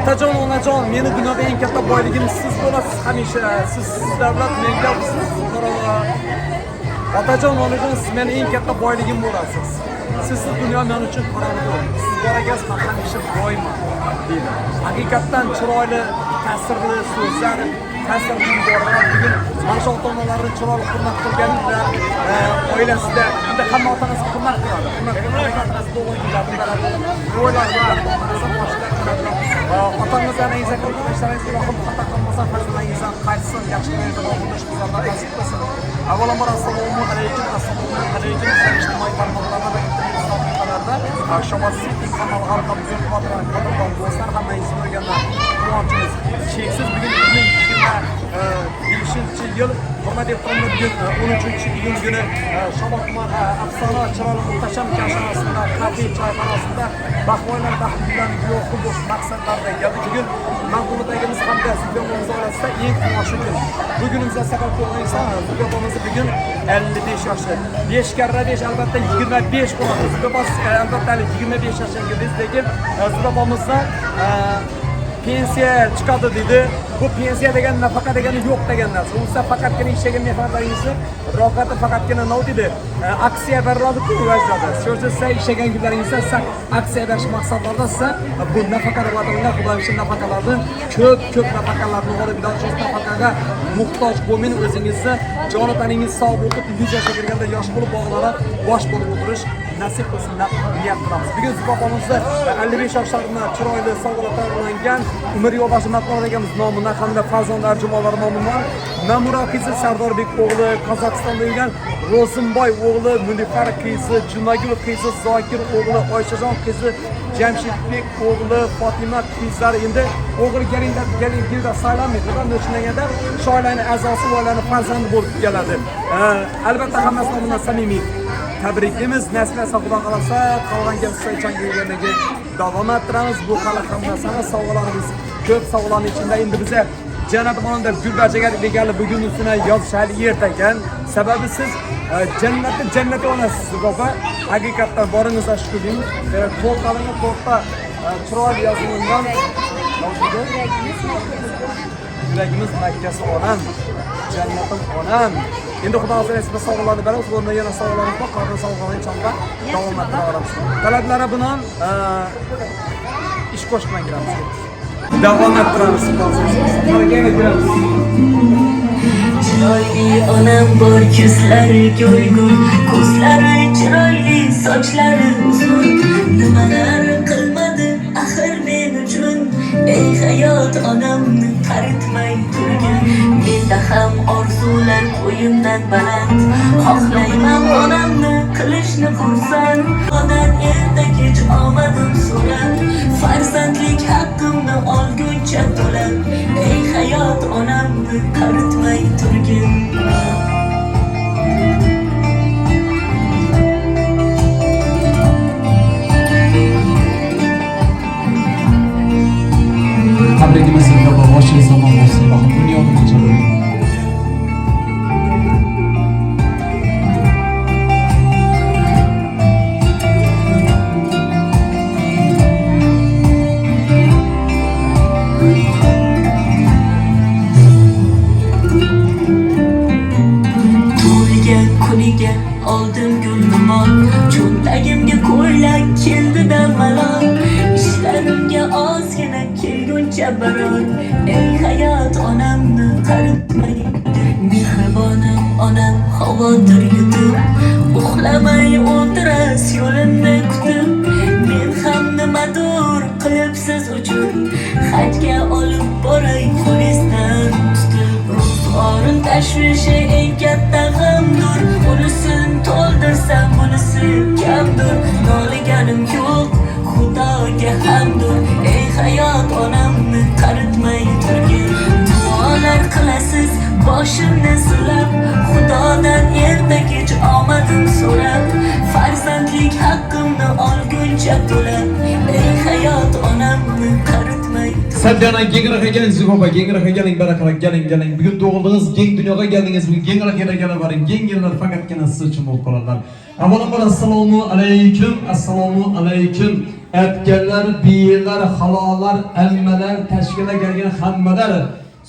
Otajon, onajon, meni dunyoda eng katta boyligim siz bo'lasiz hamisha. Siz davlat, menga siz fuqarolar. Otajon, onajon, siz meni eng katta boyligim bo'lasiz. Siz dunyo men uchun qorong'u. Siz bor ekansiz, men hamisha boyman deydi. Haqiqatdan chiroyli, ta'sirli so'zlar, ta'sirli iboralar bugun mana shu ota-onalarni chiroyli hurmat qilganlar, oilasida unda hamma ota-onasi hurmat qiladi. Hurmat qiladi, do'g'rilarni beradi. Otangiz ana izah qilib ishlaringizni yoqib xato qilmasa farzandingizdan qaytsin, yaxshi o'rniga bizlarga nasib qilsin. Avvalambor assalomu alaykum, ijtimoiy tarmoqlarda va internet sahifalarida Shabbat City kanal halqa bugun qadrdon do'stlar, hammangizni ko'rganlar quvonchimiz cheksiz. Bugun 2025-yil hurmatli qonunlar bugun 13-iyun kuni Shabbat tuman afsona chiroyli muhtasham kashanasida kafe choyxonasida bahvoylar bilan yo'q bo'sh maqsadlarda keldi. Bugun maqbuladagimiz hamda Zubobimiz orasida eng quvonchli kun. Bugunimizda sabab ko'rmaysan, Zubobimiz bugun 55 yoshda. 5 karra 5 albatta 25 bo'ladi. Zubobomiz albatta 25 yoshga kirdi, lekin Zubobimizda pensiya chiqadi dedi. Bu pensiya degan nafaqa degani yo'q degan narsa. Unsa faqatgina ishlagan mehnatlaringizni ro'yxati faqatgina nima dedi? Aksiya beriladi-ku vaziyatda. Siz ishlagan kunlaringizda aksiya berish maqsadlarida siz bu nafaqa vatanga xudoyimcha nafaqalarni ko'p nafaqalarni olib berishsiz, nafaqaga muhtoj bo'lmang, o'zingizni jonotaningiz sog' bo'lib 100 yoshga kirganda yosh bo'lib bog'lara bosh bo'lib o'tirish nasib qilsin deb niyat qilamiz. Bugun Zubobimizda 55 yoshlarni chiroyli sog'liqlar bilan umr yo'ldoshi matbuot deganimiz nomidan hamda farzandlar jumolari nomidan Namura qizi Sardorbek o'g'li, Qozog'istonda yurgan Ro'zimboy o'g'li, Munifar qizi, Jumagul qizi, Zokir o'g'li, Oyshajon qizi, Jamshidbek o'g'li, Fatima qizlari endi o'g'il kelingda saylanmaydi. Bundan o'tishganda shu oilaning a'zosi va ularning farzandi bo'lib keladi. Albatta hammasi nomidan samimiy tabriklaymiz. Nasib etsa Xudo xolasa qolgan kelishlarga davom ettiramiz. Bu hali hammasini sovg'alarimiz ko'p sovg'alarning ichida endi biza jannat xonada gulbachaga deganli bugun ustuna yozishali erta ekan. Sababi siz jannatga olasiz baba. Haqiqatdan boringizga shukur deymiz. To'rtta chiroyli yozilgan yuragimiz Makkasi onam, jannatim onam. Endi Xudo xohlasa sovg'alarni beramiz, o'rniga yana sovg'alarimiz bor, qolgan sovg'alarni inshaalloh davom ettiramiz. Talablari bilan ish qo'shib kiramiz. Davom ettiramiz. Chiroyli onam bor, ko'zlari ko'rgur, ko'zlari chiroyli, sochlari uzun. Nimalar qilmadi axir men uchun, ey hayot onamni qaritmay turgin. Menda ham orzular qo'yimdan baland, xohlayman onamni qilishni xursand. Onam erta kech omadim so'rab, farzandlik haqqimni olguncha to'lab, ey hayot onamni qaritmay turgin. Tabrikimiz sizga boshli zamon bo'lsin. Dunyoni ko'charing. Tug'ilgan kuniga oldim gullimon, cho'ntagimga ko'ylak keldi-da malol. Ishlarimga ozgina kelguncha baror, ey hayot onamni qaritmay. Mehribonim onam xavotir yutib, uxlamay o'tiras yo'limni kutib. Men ham nimadur qilib siz uchun hajga olib boray qo'lingizdan tutib. Ro'zg'orim tashvishi eng katta g'amdur, unisini to'ldirsam bunisi kamdur. Noliganim yo'q, Xudoga hamdur, ey hayot onamni qaritmay turgin. Duolar qilasiz boshimni silab, Xudodan erta kech omadim so'rab, farzandlik haqqimni olguncha to'lab, ey hayot onamni qaritmay turgin. Sadiyana gengiroq keling Ziboba, gengiroq keling, barakalar keling. Bugun tug'ildingiz, keng dunyoga keldingiz. Bugun gengiroq kelgan boring. Keng yillar faqatgina siz uchun bo'lib qoladilar. Avvalambor assalomu alaykum. Aytganlar, biylar, halollar, ammalar, tashkilga kelgan hammalar.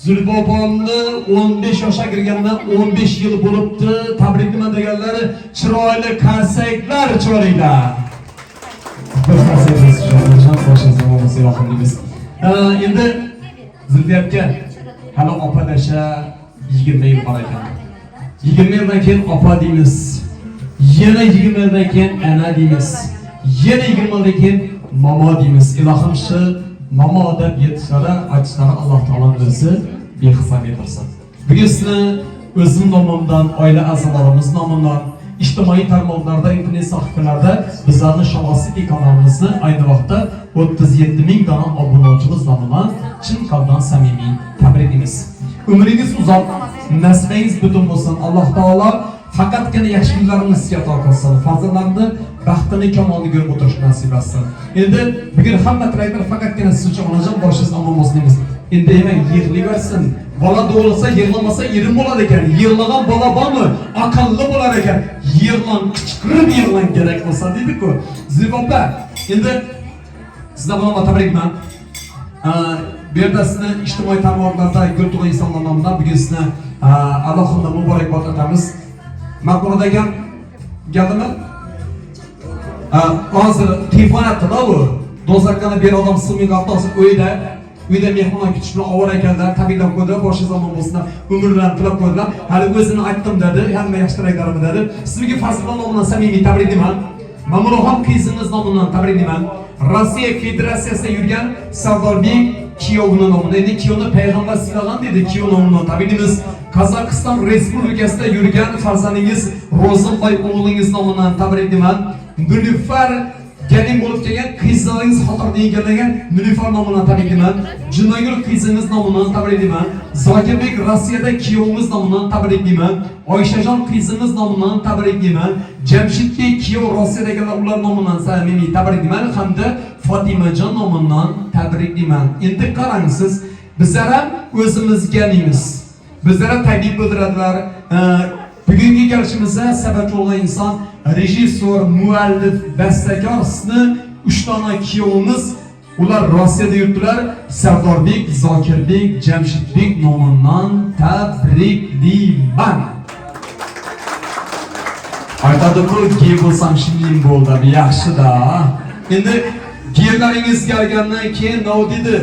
Zulbobonni 15 yoshga kirgandan 15 yil bo'libdi. Tabriklayman deganlar, chiroyli qarsaklar chiroylilar. Bir qarsaklar chiroyli, boshingizga bo'lmasa yoqimlimiz. Endi Zulfiyatga hali opa-dasha 20 yil bor ekan. 20 yildan keyin opa deymiz. Yana 20 yildan keyin ana deymiz. Yana 20 yildan keyin mamo deymiz. Ilohim shu mamo deb yetishadi, aytishlari Alloh taoloning o'zi behisob etirsin. Bugun sizni o'zim nomimdan, oila a'zolarimiz nomidan ijtimoiy tarmoqlarda, internet sahifalarida bizlarning Shamosiki kanalimizni ayni vaqtda 37,000 dona obunachilar nomidan chin qalbdan samimiy tabriklaymiz. Umringiz uzoq, nasibingiz butun bo'lsin. Alloh taolo faqatgina yaxshi kunlarni sizga ato qilsin. Farzandlarni baxtini, kamolini ko'rib o'tirish nasib etsin. Endi bugun hamma tilaklar faqatgina siz uchun onajon boshingiz omon bo'lsin deymiz. Endi demak yig'layversin. Bola tug'ilsa, yig'lamasa yerim bo'lar ekan. Yig'lagan bola bormi? Aqlli bo'lar ekan. Yig'lan, qichqirib yig'lan kerak bo'lsa deydi-ku. Ziboba, endi sizlar bilan tabrikman. Bu yerda sizni ijtimoiy tarmoqlarda ko'p insonlar nomidan bugun sizni alohida muborakbod etamiz. Maqbul degan gapini hozir telefon aytdi-da u. Do'zakkani bir odam simiga avtosi uyda mehmon kutish bilan ovora ekanlar, tabriklab qo'ydi, boshi zamon bo'lsin, umrlarini tilab qo'ydilar. Hali o'zini aytdim dedi, hamma yaxshi tilaklarni dedi. Sizga farzandlar nomidan samimiy tabriklayman. Mamnunxon qizingiz nomidan tabriklayman. Rossiya Federatsiyasida yurgan Sardorbek Kiyovning nomidan, endi Kiyovni payg'ambar silagan dedi, Kiyov nomidan tabriklaymiz. Qozog'iston Respublikasida yurgan farzandingiz Ro'zimboy o'g'lingiz nomidan tabriklayman. Nilufar gelin bo'lib kelgan qizlaringiz xotirni egallagan Nilufar nomidan tabriklayman. Junagul qizingiz nomidan tabriklayman. Zokirbek Rossiyada kuyovimiz nomidan tabriklayman. Oyshajon qizingiz nomidan tabriklayman. Jamshidbek kuyov Rossiyadagilar ular nomidan samimiy tabriklayman hamda Fotimajon nomidan tabriklayman. Endi qarang siz, bizlar ham o'zimizga deymiz. Bizlar ham tabrik bildiradilar. Bugungi kelishimizga sabab bo'lgan inson rejissor, muallif, bastakor sizni 3 dona kuyovimiz, ular Rossiyada yurtdilar. Sardorbek, Zokirbek, Jamshidbek nomidan tabriklayman. Aytadi-ku, gey bo'lsam shiming bo'ldi, yaxshi-da. Endi geylaringiz kelgandan keyin nima dedi?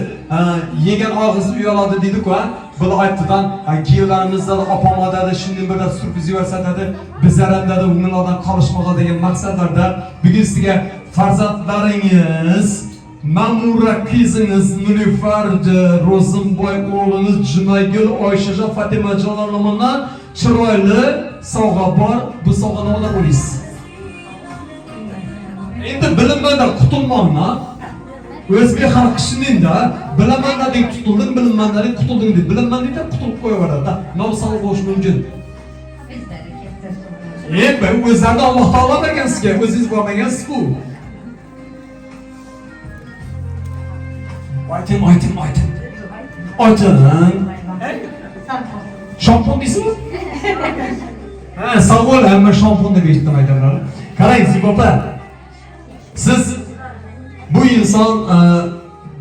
Yegan og'iz uyaladi dedi-ku, Bunu aytdidan geylarimizda opama dedi, shundan bir sürpriz yuvarsa dedi, bizlar ham dedi, ulardan qolishmoqda degan maqsadlarda bugun sizga farzandlaringiz, Mamnura qizingiz Nilufar, Ro'zimboy o'g'lingiz Junagul, Oyshajon, Fotimajon nomidan chiroyli sovg'a bor. Bu sovg'a nimada bo'laysiz? Endi bilinmada qutulmoqna. O'zga xalq ishingda bilamanlarning tutulding, bilinmanlarning qutulding deb bilinmanlikda qutulib qo'yaveradi. Navsal bo'lish mumkin. Ben o'zlarni Alloh taolo bergan sizga, o'zingiz bormagansiz-ku. Ayting. Shampun deysizmi? Ha, sog' bo'l, hamma shampun deb eshitdim aytadilar. Qarang, Ziboba. Siz bu inson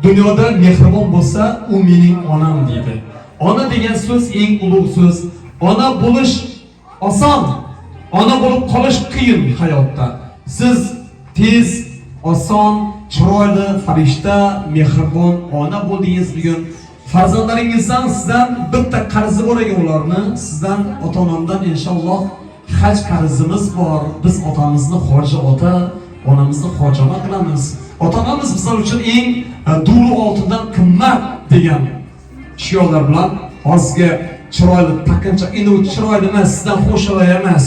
dunyoda mehribon bo'lsa, u mening onam deydi. Ona degan so'z eng ulug' so'z. Ona bo'lish oson, ona bo'lib qolish qiyin hayotda. Siz tez, oson, chiroyli, farishta, mehribon ona bo'ldingiz bugun. Farzandlaringizdan sizdan bitta qarzi bor ekan ularni, sizdan ota-onamdan inshaalloh haj qarzimiz bor. Biz otamizni hoji ota, onamizni hojona qilamiz. Ota-onamiz bizlar uchun eng duru oltindan qimmat degan shiorlar bilan hozirga chiroyli taqinchoq, endi u chiroyli emas, sizdan xo'shalay emas.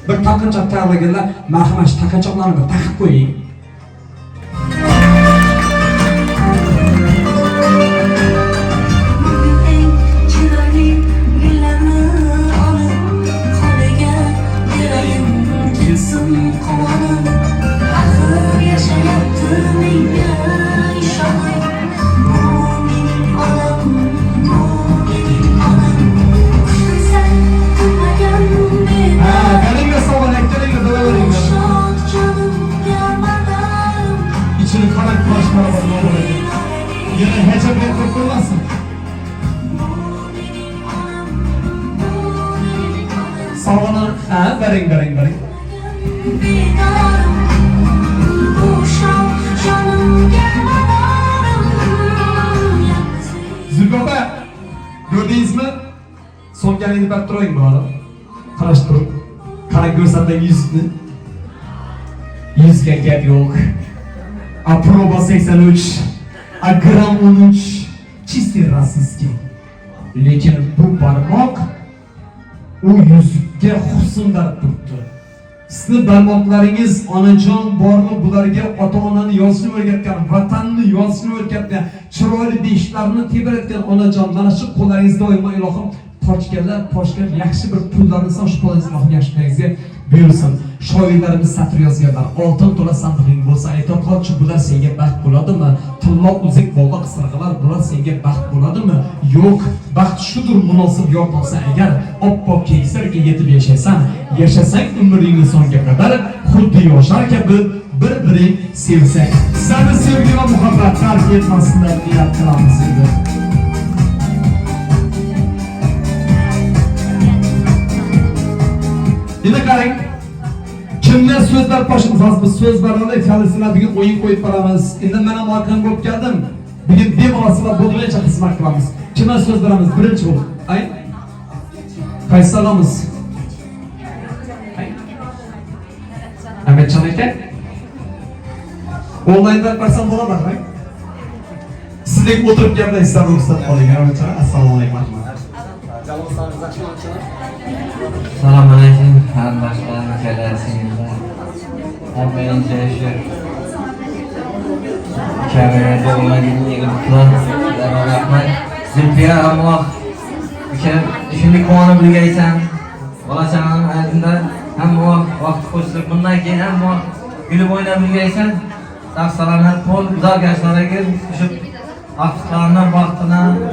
Bir taqinchoq tayyorlaganlar, marhamat taqinchoqlarni bir taqib qo'ying. Başmara bana olur ekan. Yana hecham deb qo'ymasin. Sog'ini, bering. Zulbaba, gördingizmi? So'nganingni berib turaymi bari? Qarashib turib. Qarang ko'rsatdagi yuzni. Yuzga gap yo'q. Aproba 83, gram 13, чистый rasistki. Lekin bu barmoq u yuzga husnlar turibdi. Sizni barmoqlaringiz onajon bormi bularga ota-onani yozishni o'rgatgan, vatanni yozishni o'rgatgan, chiroyli beshlarni tebrayotgan onajon, mana shu qo'llaringizda doimo ilohim pochkalar, yaxshi bir pullarni shu qo'lingizga yaxshiligingizga buyursin. Shoirlarimiz satr yozganlar, oltin to'la sandig'ing bo'lsa, aytib qolchi, bular senga baxt bo'ladimi? Tillo uzik bog'liq sirg'alar, bular senga baxt bo'ladimi? Yo'q, baxt shudur munosib yor topsa agar, oppoq keksarga yetib yashasang umringni songa qadar, xuddi yoshlar kabi bir-biring sevsak. Sizlarni sevgi va muhabbat tark etmasinlar niyat qilamiz endi. Endi qarang, kimlar so'zlar boshimiz biz so'z baranda halisini bugun o'yin qo'yib boramiz. Endi men ham orqam bo'lib keldim. Bugun bemalol bo'lgancha xizmat qilamiz. Kimlar so'z beramiz? Birinchi bo'lib. Ay. Qaysi salomimiz? Ahmetjon aka. Onlaynda qarsam bo'ladimi? Sizdek o'tirib gaplashishdan ruxsat oling. Assalomu alaykum. Assalomu alaykum qarindoshlar, singillar. Birinchi shu kamerada bo'lmagan yigitlar, rahmat. Zulfiya Alloh shunday quvonib bilgaysan. Bola-chaqaning oldida hamma vaqt qo'shilib, bundan keyin hamma kulib o'ynab bilgaysan. Sog'-salomat bo'l, uzoq yoshlarga shu vaqtlarni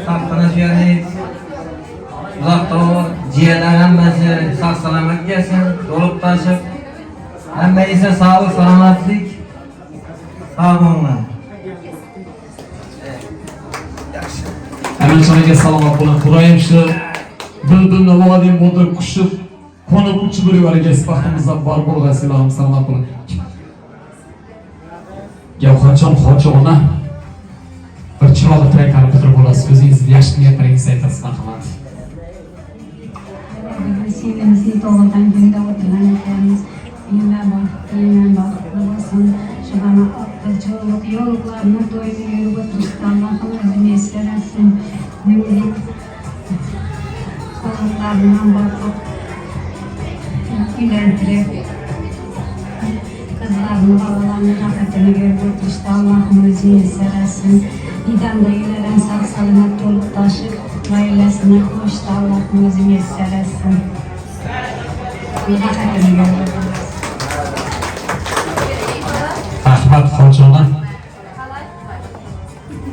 taxtini suyani uzoqda jiyalar hammasi sog'-salomat kelsin, to'lib tashib. Hamma esa sog'lik, salomatlik. Sog' bo'linglar. Ahmetjonga salomat bo'ling. Xudoyim shu bulbulni vodiyim bo'lib qushib, qo'nib uchib yuravergan baxtimizdan bor bo'lg'aysilar, salomat bo'ling. Gavharjon hoji ona bir chiroyli tiraklarni bitirib olasiz. Ko'zingizni yaxshi niyatlaringizni aytasiz, marhamat. Sevgimizni to'g'ridan kunda o'tirgan ekanmiz. Yillar bo'lsin. Shu bana otchilik yo'llarni doimiy yurib o'tirishdan Allohim eslatsin. Menga qo'llardan boqib uylantirib qizlarni, bolalarni haqiqatini berib o'tirishdan Allohim o'zi eslatsin. Idamdagilardan sog'-salomat to'lib toshib, oilasini qo'shdi Allohim o'zi eslatsin. Ahmad hojona.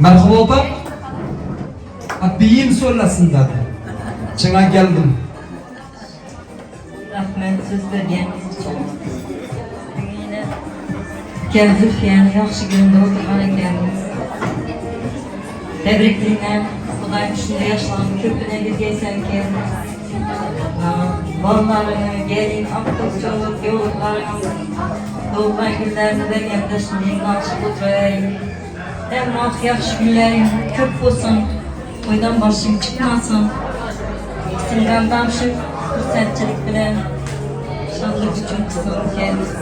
Marhaba opa. Abiyim so'rasin dedi. Chinga keldim. Rahmat so'z berganingiz uchun. Bugun Zulfiyani yaxshi kunda o'tirgan ekanmiz. Tabriklayman. Xudoyim shunday yoshlarni ko'pini yetgaysanki. Bolalarını gelin, akılcılık, yollarını, doğulan günlerini de yaklaşmayın, açıp oturayım. Hem yaxşı günlerin köp olsun, oydan başım çıkmasın. Sizden şu fırsatçılık bilen, şanlık için kısmım kendisi.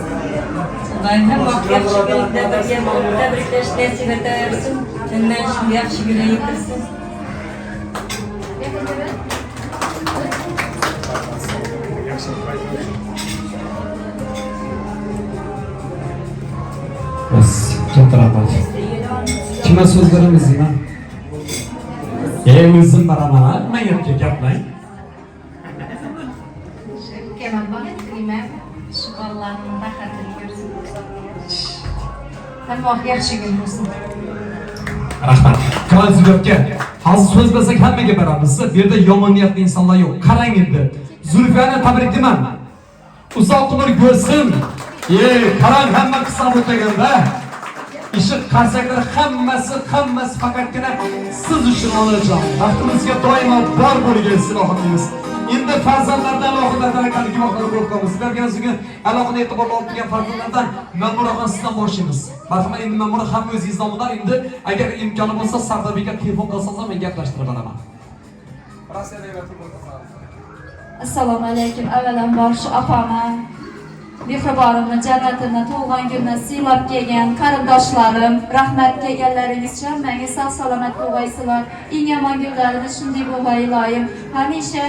Hem yaxşı günlükte bir yemin, tebrikleş, nasip edersin. Hem ben şimdi yaxşı güne yitirsin. Bas, katta rahmat. Kimga so'z beramiz mana? O'zim baraman, men yerga gaplang. Keman bag'it qilma, shu bolalarning baxtini ko'rsin. Hamma yaxshi kun bo'lsin. Rahmat. Kamal Zulfiya, hozir so'z bersak hammaga beramiz. Bu yerda yomon niyatli insonlar yo'q. Qarang endi. Zulfiyani tabriklayman. Uzoq umr ko'rsin. Qarang hamma qisqa o'taganda. İşi qarsaklar hammasi faqatgina siz uchun onajon. Baxtimizga doimo bor bo'lgaysiz Allohimiz. Endi farzandlardan alohida taraqqiyotga guvohlar bo'lib qolamiz. Sizlarga o'zingizga alohida e'tibor olgan farzandlardan Ma'muraxon sizdan boshlaymiz. Marhamat, endi Ma'mura ham o'zingiz nomidan endi agar imkoni bo'lsa Sardobekka telefon qilsangiz men gaplashtirib beraman. Assalomu alaykum. Avvalambor shu opamni mehriborimni jannatimni tug'ilgan kunini siylab kelgan qarindoshlarim, rahmat kelganlaringiz hammangiz sog' salomat bo'lgaysizlar. Eng yomon kunlarni shunday bo'lg'ay iloyim. Hamisha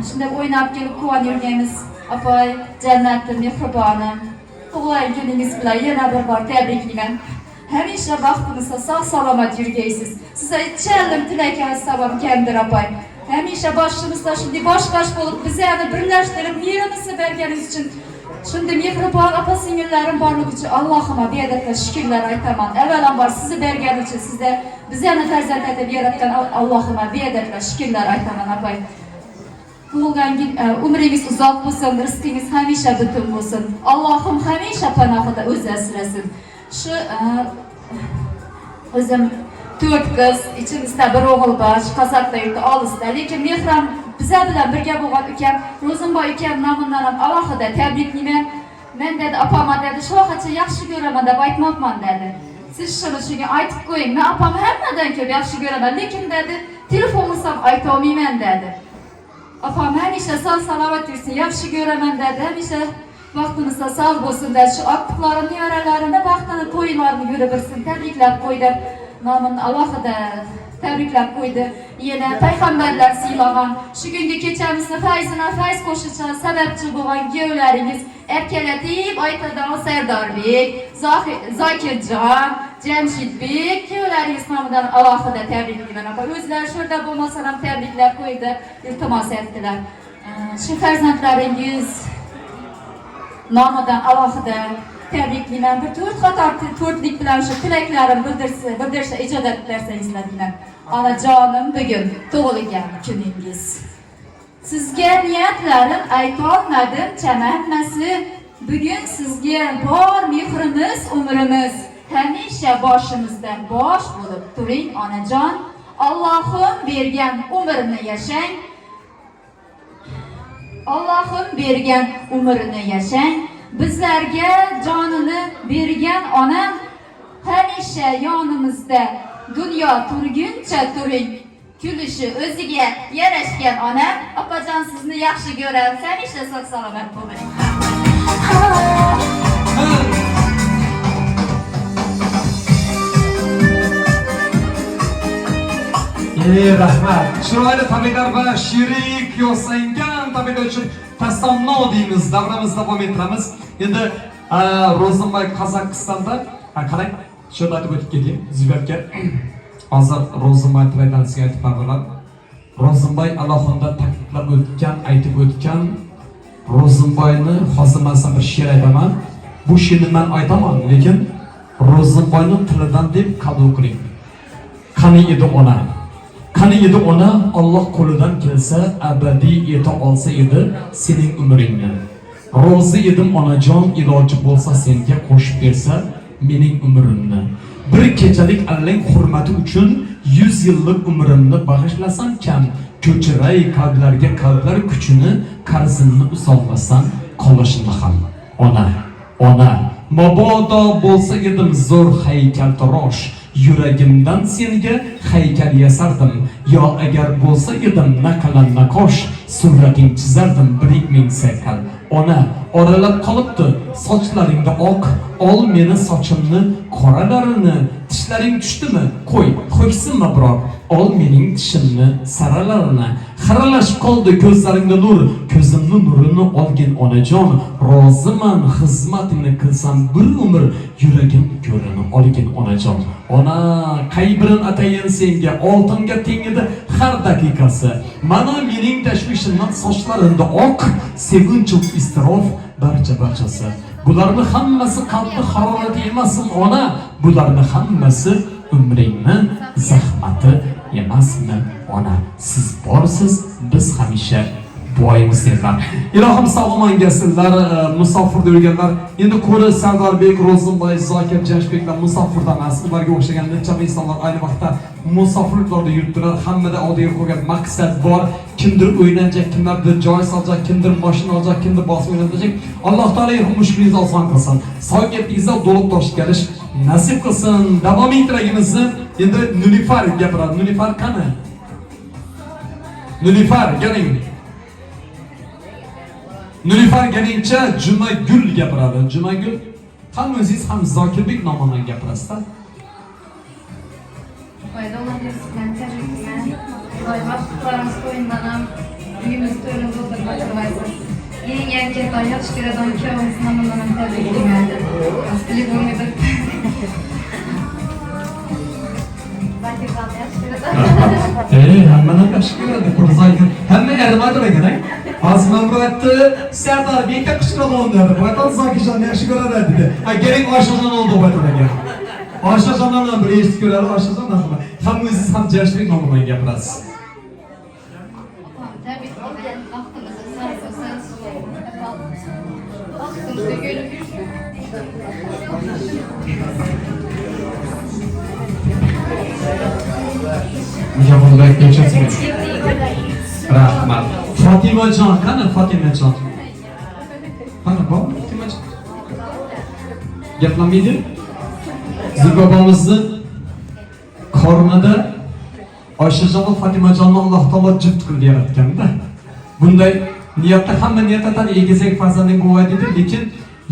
shunday o'ynab kelib quvonib yurganmiz. Opay, jannatim, mehribonim. Tug'ilgan kuningiz bilan yana bir bor tabriklayman. Hamisha baxtimizda sog' salomat yurgaysiz. Sizga challim tilaklar sabab kamdir opay. Hamisha boshimizda shunday bosh bo'lib bizlarni birlashtirib merimizni berganingiz uchun shunday mehribon opa-singillarim borligi uchun Allohimga beadadda shukrlar aytaman. Avvalambor sizni bergani uchun sizga bizlarni farzand etib yaratgan Allohimga beadadda shukrlar aytaman opay. Tug'ilgan umringiz uzoq bo'lsin, rizqingiz hamisha butun bo'lsin. Allohim hamisha panohida o'zi asrasin. Shu o'zim 4 qiz, ichimizda bir o'g'il bor, Qozog'da yurti olisda. Lekin Mehram bizlar bilan birga bo'lgan ukam, Ro'zimboy ukam nomidan ham alohida tabriklayman. Men dedi, opama dedi, sho'xacha yaxshi ko'raman deb aytmoqman dedi. Siz shuni aytib qo'ying. Men opamni hammadan ko'p yaxshi ko'raman, lekin dedi, telefon qilsam ayta olmayman dedi. Opam hamisha sog' salomat yursin, yaxshi ko'raman dedi. Hamisha vaqtimizda sog' bo'lsin dedi. Shu otliqlarimni, yoralarini, vaqtini, to'ylarini yurib birsin, tabriklab qo'ydi. Nomini alohida tabriklab qo'ydi. Yana payg'ambarlar siylagan, shu kungi kechamizni fayz qo'shishga sababchi bo'lgan kuyovlaringiz erkalatib aytadigan Sardorbek, Zokirjon, Jamshidbek kuyovlaringiz nomidan alohida tabriklayman. O'zlari shu yerda bo'lmasa ham tabriklab qo'ydi, iltimos etdilar. Shu farzandlaringiz nomidan alohida tabriklayman. Bir to'rtlik bilan shu tilaklarim bildirsa ijozat bersangizlar deyman. Onajonim, bugun tug'ilgan kuningiz. Sizga niyatlarim aytolmadim chamanmasi. Bugun sizga bor mehrimiz, umrimiz hamisha boshimizdan bosh bo'lib turing onajon. Allohim bergan umrni yashang. Allohim bergan umrni yashang. Bizlarga jonini bergan onam hamisha yonimizda. Dunyo turguncha turing. Kulishi o'ziga yarashgan onam. Opajon, sizni yaxshi ko'ramiz. Hamisha sog' salomat bo'ling. Rahmat. Chiroyli tabriklar va shirik yo'sangan tabriklar uchun tasanno deymiz. Davramizda davom ettiramiz. Endi Ro'zimboy Qozog'istonda qarang, shuni aytib o'tib ketayim. Ziyratga hozir Ro'zimboy Traydansiga aytib berdilar. Ro'zimboy alohida ta'kidlab o'tgan, aytib o'tgan Ro'zimboyni hozir men sizga bir she'r aytaman. Bu she'rni men aytaman, lekin Ro'zimboyning tilidan deb qabul qiling. Qani edi ona? Qani edi ona, Alloh qo'lidan kelsa abadiy eta olsa edi sening umringni. Rozi edim onajon, iloji bo'lsa senga qo'shib bersa mening umrimni. Bir kechalik allang hurmati uchun 100 yillik umrimni bag'ishlasam kam. Ko'chiray qalblarga qalblar kuchini, qarzimni usolmasam qolishini ham. Ona, mabodo bo'lsa edim zo'r haykaltarosh. Yuragimdan senga haykal yasardim. Yo agar bo'lsa edim naqalan naqosh, surating chizardim 1000 sakal. Ona, oralab qolibdi sochlaringda oq, ol meni sochimni qoralarini. Tishlaring tushdimi? Qo'y, ho'ksinma biroq. Ol mening tishimni saralarini. Xiralashib qoldi ko'zlaringda nur, ko'zimni nurini olgin onajon. Roziman xizmatini qilsam bir umr, yuragim ko'rini olgin onajon. Ona, qaybirin atayin senga, oltinga teng edi har daqiqasi. Mana mening tashvishimdan sochlarimda oq, sevinch istrof barchasi. Bularni hammasi qalbni harorati emasmi ona? Bularni hammasi umringni zahmati emasmi ona? Siz borsiz, biz hamisha duoyimiz sizlar. İlohim sağlaman gelsinler, musafirde yürüyenler. Endi ko'ri Sardarbek, Ro'zimboy, Zokir, Jashbeklar musafirda emas. Ularga o'xshagan necha insonlar ayni vaqtda musafirliklarda yuribdilar. Hammada oddiy qo'ygan maqsad bor. Kimdir o'ynayacak, kimdir joy solacak, kimdir mashina olacak, kimdir bosib o'ynayacak. Alloh taolo mushkulingizni oson qilsin. Sog'lig'ingizda to'liq toshib kelish nasib qilsin. Davomiy tilagimizni endi Nilufar gapiradi. Nilufar qani? Nilufar, galing. Nilufar galingcha Jumagul gapiradi. Jumagul ham o'zingiz ham Zokirbek nomidan gapirasiz-da. Foyda olabilirsin, teşekkürler. Vaqtlarimiz to'yindan ham uyimiz to'yini to'ldirib o'tirmaysiz. Eng erkak oyoq shikiradan kuyovimiz nomidan ham tabriklayman. Aslida bo'lmaydi. Hammadan yaxshi ko'radi. Zokin. Hamma ermadir ekan. Hozir mamlakatda Sardarbekka qishloqdan dedi. Vatan Zokirjonni yaxshi ko'radi dedi. Keling Oyshajon oldi vatanga. Oyshajondan bir eshitib ko'radi, Oyshajon nima? Ham o'zingiz ham Jashbek nomidan gapirasiz. Tabriklayman. Vaqtimizni sarf qilsangiz. Vaqtimizda ko'rib yursin. Mijozlar kechirsin. Rahmat. Fotimajon qani Fotimajon? Qani bu Fotimajon? Gaplamaydi? Zibobamizni qornida Oyshajon va Fotimajonni Alloh taolo juft qilib yaratganda. Bunday niyatda hamma niyatdan egizak farzanding bo'ladi dedi, lekin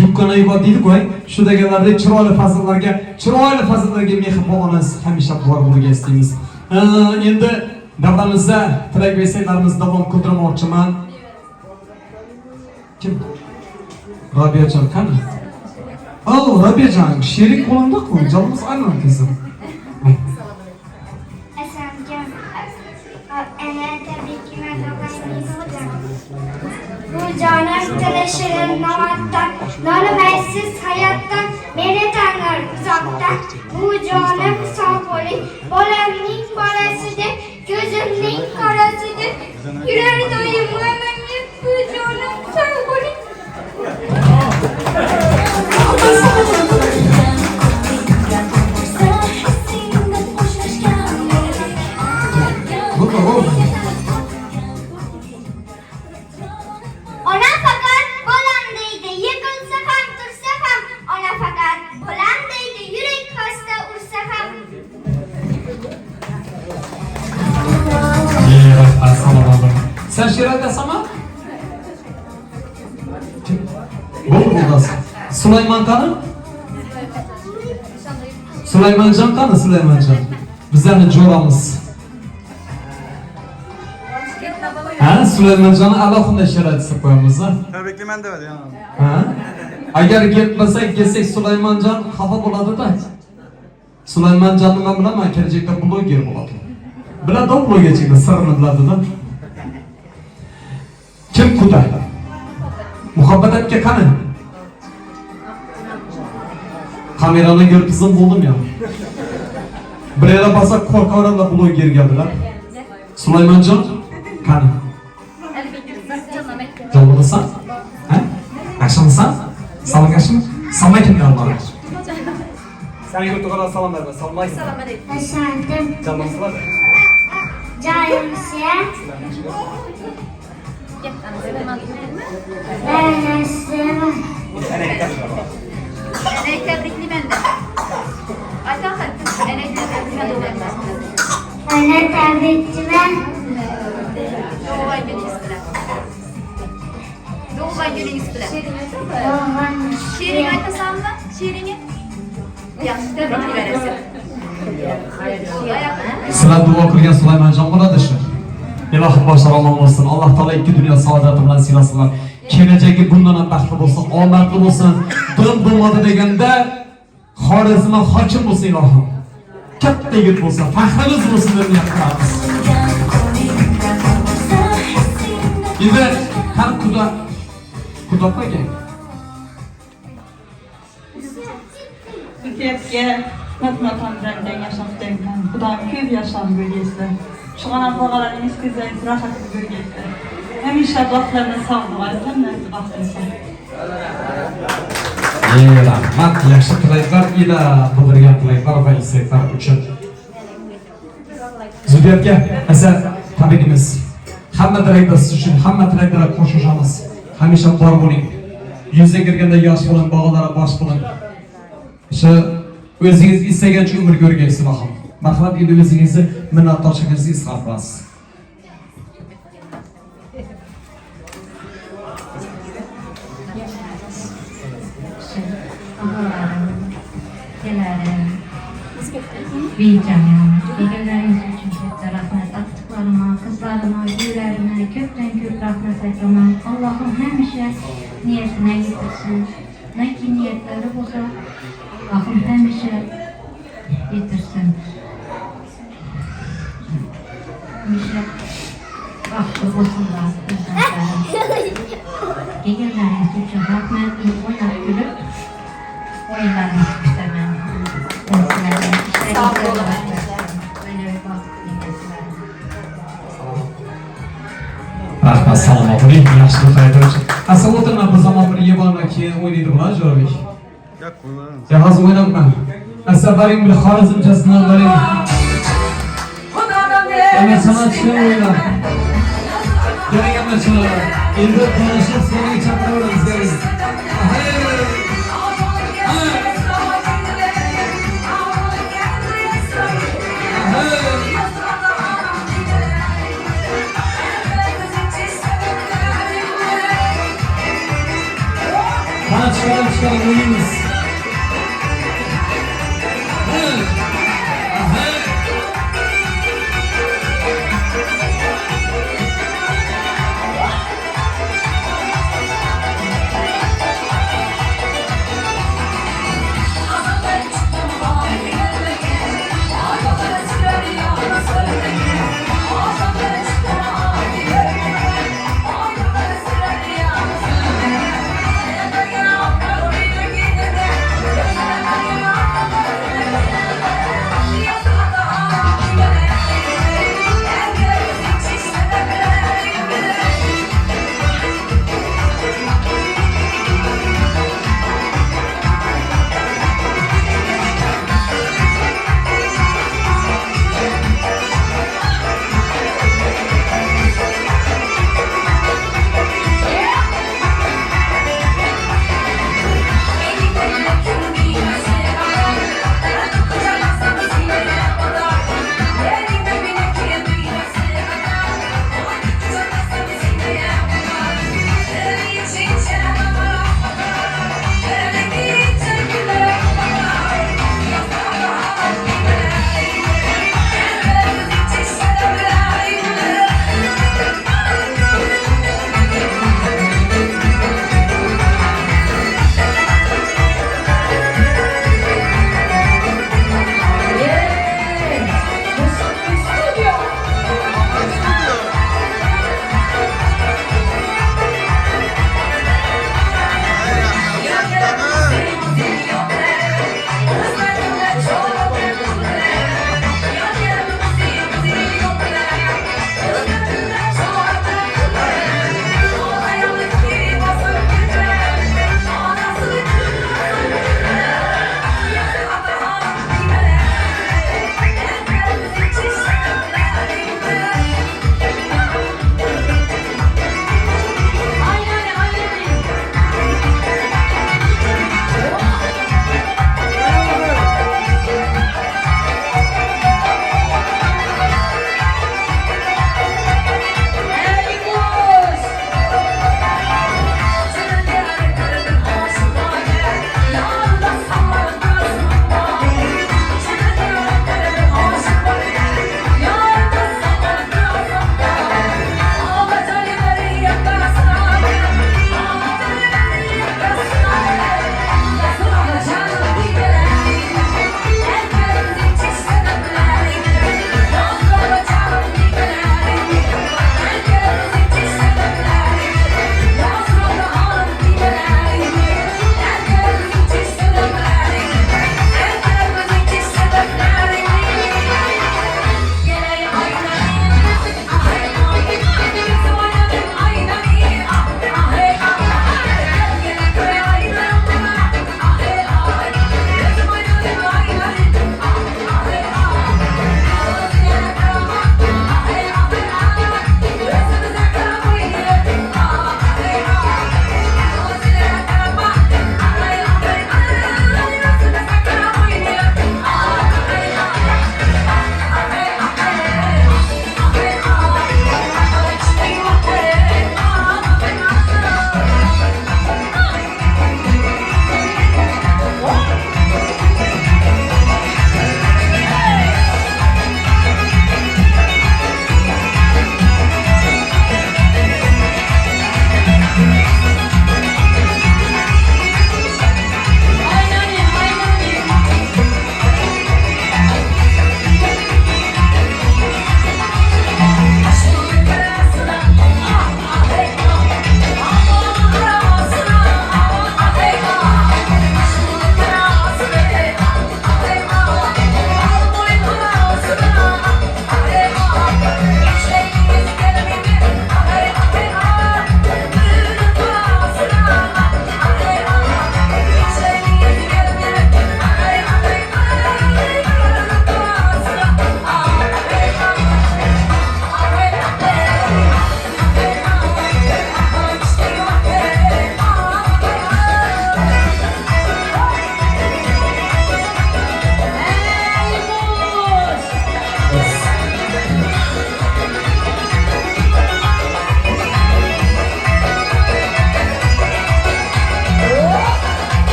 yuqqanayva deydi-ku, shu deganlardek chiroyli farzandlarga mehribon onasi hamisha bor bo'lgan istaymiz. Endi davramizda tilak va istaklarimizni davom qildirmoqchiman. Kim? Robiyajon qani? Robiyajon, sherik qo'limda-ku, jonimiz aylanib ketsin. Bu canım çalışırım namattan, nolmaysiz hayattan, beni tanır uzaktan. Bu canım sağpoli, bolamning bolasidir, gözümning qarasidir. Yurar doyum ömrümni, bu canım sağpoli. Ona fakat bolam deydi, yıkılsa ham tursa ham. Ona fakat bolam deydi, yürek hasta ursa ham. Assalomu. Sen she'r aytasanmi? Bo'ldi. Sulayman qani? Sulaymanjon qani Sulaymanjon? Bizlarning jo'ramiz. Sulaymanjonni alohida she'r aytib qo'yamiz. Tabriklayman dedi yana. Agar ketmasak, kelsak Sulaymanjon xafa bo'ladi-da. Sulaymanjonni men bilaman, kelajakda bloger bo'ladi. Biladi blogerchilikni sirrini biladi-da. Kim quda? Muhabbat aka qani? Kamerani yurtizim bo'ldim ya. Bir yere basak korkaveranda bloger geldiler. Sulaymanjon qani? Canlımısan? Akşamısan? Salon akşamı? Salma kimden var? Sen yurtlara salam verme, salmayı. Efendim, Canlısı var mı? canımsıya. Ben nasılım? Enek tabriklayman de. Aytaqat, enek tabriklayman de. Ona tabrikçimen. Doğulan gününüz bilen. Doğulan gününüz bilen. Şiirini aytasan mı? Şiirini? Yaxshi tabriklayverasiz. Sizlar duo qilgan Sulaymanjon bo'ladi shu. Ilohim boshlari omon bo'lsin. Alloh taolo ikki dunyo saodati bilan siylasinlar. Kelajagi bundan ham baxtli bo'lsin, omadli bo'lsin. Dim bo'lmadi deganda Xorazmga hokim bo'lsin ilohim. Katta yigit bo'lsin, faxrimiz bo'lsin deb niyat qilamiz. Endi har quda qo'ygan. Türkiye'ye matematikten yaşamaktan, Kudam köp yaşam bölgesi. Şu an ablalarınız kızlarınız rahat bir bölgesi. Hemşe dostlarına sağlık var. Cennetli baktın sen. Rahmat, yaxshi tilaylar ila bildirgan tilaylar va istaklar uchun. Zudiyatga esa tabrikimiz. Hamma tilaklar siz uchun, hamma tilaklarga qo'shilamiz. Hamisha bor bo'ling. Yuzga kirganda yosh bo'ling, bog'lara bosh bo'ling. O'sha o'zingiz istagancha umr ko'rgaysiz maham. Marhamat endi o'zingizni minnatdorchiligingizni izhor qilasiz. Gelerim, Beycanım, egeleriniz için çok rahmet, attıklarıma, kızlarıma, yüreğime kökten kök rahmet aytamam. Allah'ım hemşe niyetine getirsin. Ne ki niyetleri olsa, Allah'ım hemşe getirsin. Hemşe baktı olsunlar, egeleriniz için rahmet, oynat gülüp, oyunlarını istemem. Sağ olun. Rahmat, salomat bo'ling, yaxshi hayot. Asal o'tirma, bir zaman bir yevondan keyin o'ynaydi bular, Jo'rabek. Ya hozir o'ynabman. Asabaring bir xorazmchasini oling. Ana sanatchi o'ynar. Kerak emas shular. Endi tanishib, seni chaqiraveramiz. Çıkarım oyunuz.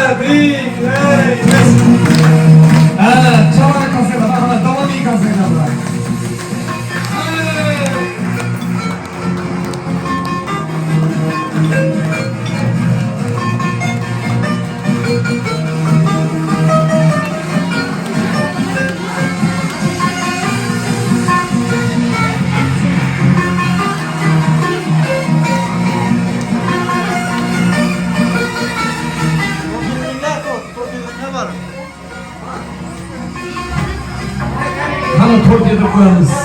Tebrikler. Çabuk kasaya bak. Devam iyi kasaya bak. Hadi torpido koyarız.